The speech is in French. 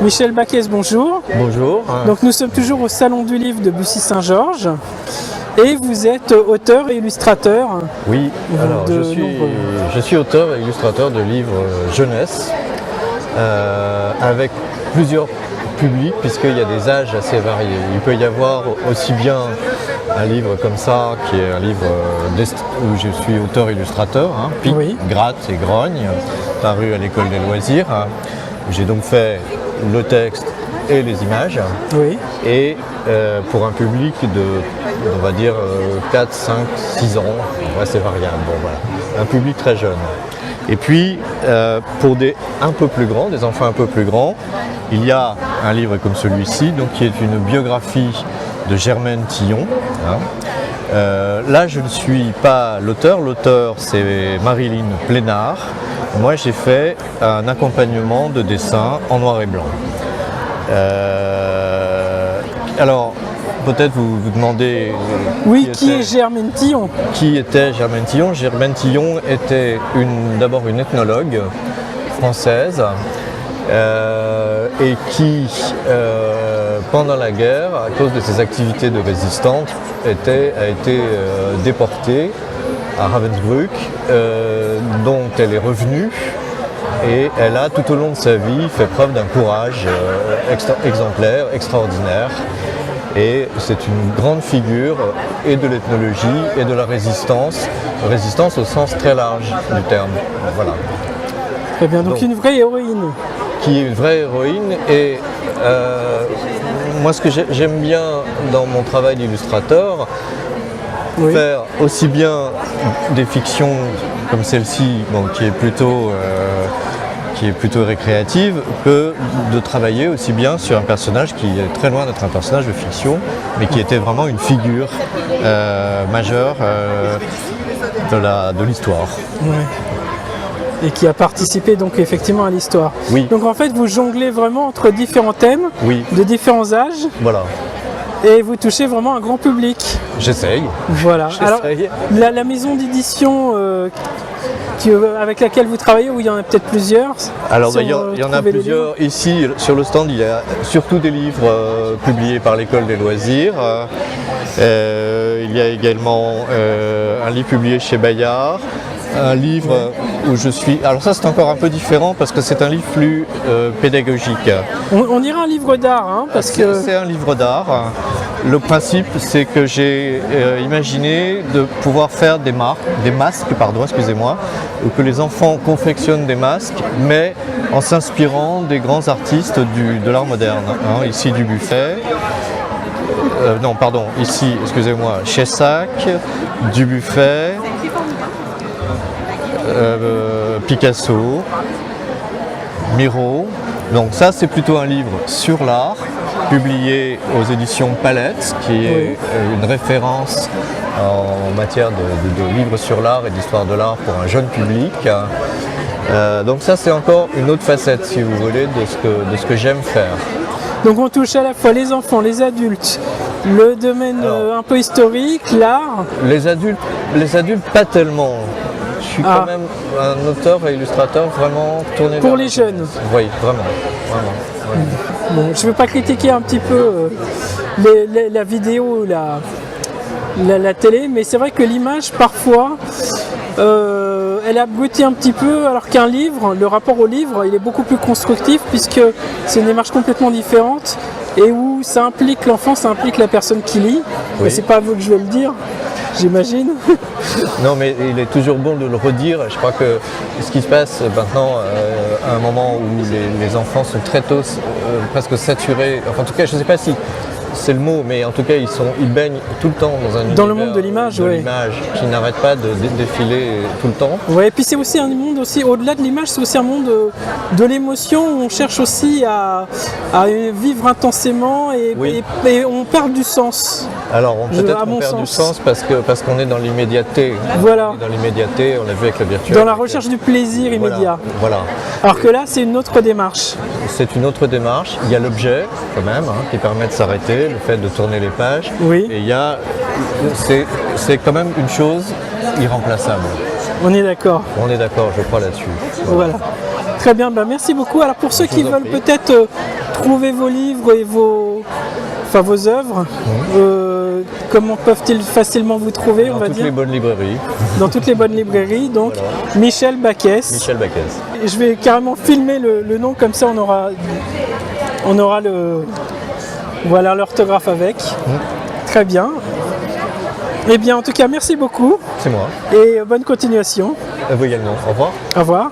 Michel Baquès, bonjour. Bonjour. Donc nous sommes toujours au Salon du Livre de Bussy-Saint-Georges et vous êtes auteur et illustrateur. Oui, alors je suis auteur et illustrateur de livres jeunesse avec plusieurs publics puisqu'il y a des âges assez variés. Il peut y avoir aussi bien un livre comme ça qui est un livre où je suis auteur-illustrateur, Pic, Oui. Gratte et Grogne, paru à l'école des loisirs. J'ai donc fait le texte et les images, Oui. et pour un public de, on va dire, 4, 5, 6 ans, c'est variable, bon, voilà. Un public très jeune. Et puis, pour des un peu plus grands, des enfants un peu plus grands, il y a un livre comme celui-ci, donc, qui est une biographie de Germaine Tillon. Là, je ne suis pas l'auteur, c'est Marilyn Plénard. Moi, j'ai fait un accompagnement de dessin en noir et blanc. Alors, peut-être vous vous demandez qui est Germaine Tillon? Qui était Germaine Tillon? Germaine Tillon était d'abord une ethnologue française et qui, pendant la guerre, à cause de ses activités de résistante, a été déportée à Ravensbrück, dont elle est revenue, et elle a tout au long de sa vie fait preuve d'un courage exemplaire, extraordinaire, et c'est une grande figure et de l'ethnologie et de la résistance au sens très large du terme. Voilà. Très bien, donc une vraie héroïne. Qui est une vraie héroïne, et moi ce que j'aime bien dans mon travail d'illustrateur, Oui. faire aussi bien des fictions comme celle-ci, qui est plutôt récréative, que de travailler aussi bien sur un personnage qui est très loin d'être un personnage de fiction, mais qui était vraiment une figure majeure de l'histoire. Oui. Et qui a participé donc effectivement à l'histoire. Oui. Donc en fait vous jonglez vraiment entre différents thèmes, Oui. de différents âges, Voilà. et vous touchez vraiment un grand public. J'essaye. Voilà. Alors J'essaye. la maison d'édition avec laquelle vous travaillez, où il y en a peut-être plusieurs. Alors si on il y en a trouvait les plusieurs. Ici sur le stand, il y a surtout des livres publiés par l'école des loisirs. Il y a également un livre publié chez Bayard. Un livre où je suis... Alors ça c'est encore un peu différent parce que c'est un livre plus pédagogique. On dirait un livre d'art, parce que... C'est un livre d'art. Le principe c'est que j'ai imaginé de pouvoir faire des masques, excusez-moi, ou que les enfants confectionnent des masques, mais en s'inspirant des grands artistes de l'art moderne. Ici Dubuffet. Ici, excusez-moi, Chessac, Dubuffet, Picasso, Miro. Donc ça c'est plutôt un livre sur l'art, publié aux éditions Palette, qui est une référence en matière de livres sur l'art et d'histoire de l'art pour un jeune public. Donc ça c'est encore une autre facette, si vous voulez, de ce que j'aime faire. Donc on touche à la fois les enfants, les adultes, le domaine un peu historique, l'art. Les adultes pas tellement. Je suis quand même un auteur et illustrateur vraiment tourné pour vers les jeunes. Oui, vraiment. Oui. Bon, je ne veux pas critiquer un petit peu la vidéo, la télé, mais c'est vrai que l'image parfois elle abrutit un petit peu, alors qu'un livre, le rapport au livre, il est beaucoup plus constructif puisque c'est une démarche complètement différente et où ça implique l'enfant, ça implique la personne qui lit. Oui. Mais c'est pas à vous que je vais le dire, j'imagine. Non, mais il est toujours bon de le redire. Je crois que ce qui se passe maintenant, à un moment où les enfants sont très tôt presque saturés, enfin en tout cas je ne sais pas si c'est le mot, mais en tout cas ils baignent tout le temps dans le monde de l'image, qui n'arrête pas de défiler tout le temps. Ouais, et puis c'est aussi un monde aussi, au-delà de l'image, c'est aussi un monde de l'émotion où on cherche aussi à vivre intensément et on perd du sens. Alors peut-être on perd du sens parce qu'on est dans l'immédiateté. Voilà. On est dans l'immédiateté, on l'a vu avec le virtuel. Dans la recherche du plaisir immédiat. Voilà. Alors que là, c'est une autre démarche. C'est une autre démarche. Il y a l'objet quand même qui permet de s'arrêter, le fait de tourner les pages. Oui. Et c'est quand même une chose irremplaçable. On est d'accord. On est d'accord, je crois là-dessus. Voilà. Très bien, ben merci beaucoup. Alors pour ceux Je qui vous en veulent prie. peut-être trouver vos livres et vos œuvres, comment peuvent-ils facilement vous trouver, on Dans va toutes dire les bonnes librairies, Dans toutes les bonnes librairies, donc Voilà. Michel Baquès. Michel Baquès. Je vais carrément filmer le nom, comme ça on aura voilà l'orthographe avec. Très bien. Eh bien, en tout cas, merci beaucoup C'est moi. et bonne continuation. À vous également. Au revoir. Au revoir.